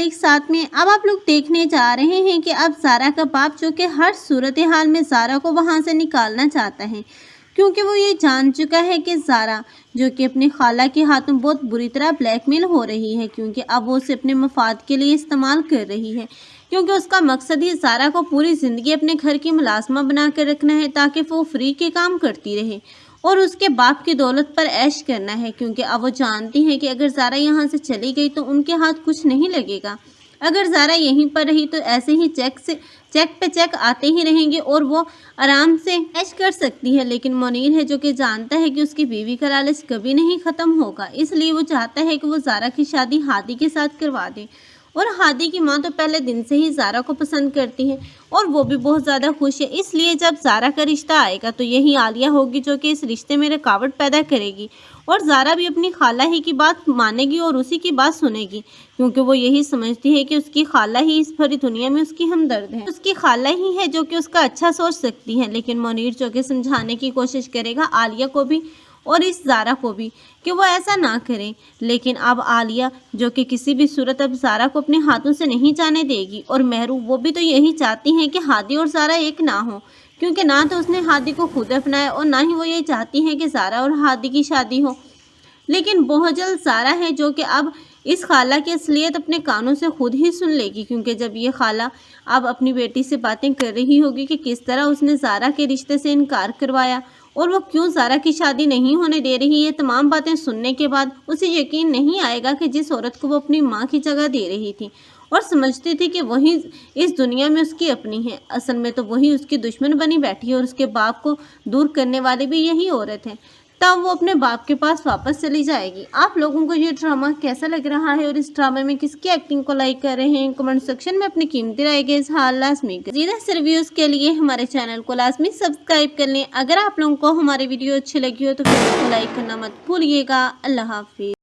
एक साथ में अब आप लोग देखने जा रहे हैं कि अब ज़ारा का बाप जो कि हर सूरत हाल में ज़ारा को वहाँ से निकालना चाहता है, क्योंकि वो ये जान चुका है कि ज़ारा जो कि अपनी खाला के हाथों बहुत बुरी तरह ब्लैकमेल हो रही है, क्योंकि अब वो उसे अपने मफाद के लिए इस्तेमाल कर रही है, क्योंकि उसका मकसद ही ज़ारा को पूरी ज़िंदगी अपने घर की मुलाजमा बना कर रखना है ताकि वो फ्री के काम करती रहे और उसके बाप की दौलत पर ऐश करना है। क्योंकि अब वो जानती है कि अगर ज़ारा यहाँ से चली गई तो उनके हाथ कुछ नहीं लगेगा। अगर ज़ारा यहीं पर रही तो ऐसे ही चेक पे चेक आते ही रहेंगे और वो आराम से ऐश कर सकती है। लेकिन मुनीर है जो कि जानता है कि उसकी बीवी का लालच कभी नहीं ख़त्म होगा, इसलिए वो चाहता है कि वो ज़ारा की शादी हादी के साथ करवा दे। और हादी की माँ तो पहले दिन से ही ज़ारा को पसंद करती है और वो भी बहुत ज़्यादा खुश है। इसलिए जब ज़ारा का रिश्ता आएगा तो यही आलिया होगी जो कि इस रिश्ते में रुकावट पैदा करेगी और ज़ारा भी अपनी खाला ही की बात मानेगी और उसी की बात सुनेगी, क्योंकि वो यही समझती है कि उसकी खाला ही इस भरी दुनिया में उसकी हमदर्द है। उसकी खाला ही है जो कि उसका अच्छा सोच सकती है। लेकिन मुनीर जो कि समझाने की कोशिश करेगा आलिया को भी और इस ज़ारा को भी कि वो ऐसा ना करें। लेकिन अब आलिया जो कि किसी भी सूरत अब ज़ारा को अपने हाथों से नहीं जाने देगी और महरू वो भी तो यही चाहती हैं कि हादी और ज़ारा एक ना हो, क्योंकि ना तो उसने हादी को खुद अपनाया और ना ही वो ये चाहती हैं कि ज़ारा और हादी की शादी हो। लेकिन बहुत जल्द ज़ारा है जो कि अब इस खाला की असलियत अपने कानों से खुद ही सुन लेगी, क्योंकि जब ये खाला अब अपनी बेटी से बातें कर रही होगी कि किस तरह उसने ज़ारा के रिश्ते से इनकार करवाया और वो क्यों ज़ारा की शादी नहीं होने दे रही, ये तमाम बातें सुनने के बाद उसे यकीन नहीं आएगा कि जिस औरत को वो अपनी माँ की जगह दे रही थी और समझती थी कि वही इस दुनिया में उसकी अपनी है, असल में तो वही उसकी दुश्मन बनी बैठी है और उसके बाप को दूर करने वाली भी यही औरत है। तब वो अपने बाप के पास वापस चली जाएगी। आप लोगों को ये ड्रामा कैसा लग रहा है और इस ड्रामे में किसकी एक्टिंग को लाइक कर रहे हैं, कमेंट सेक्शन में अपनी कीमती राय के इज़हार लाजमी करें। सीधा रिव्यूज़ के लिए हमारे चैनल को लाजमी सब्सक्राइब कर लें। अगर आप लोगों को हमारी वीडियो अच्छी लगी हो तो वीडियो को लाइक करना मत भूलिएगा। अल्लाह हाफिज़।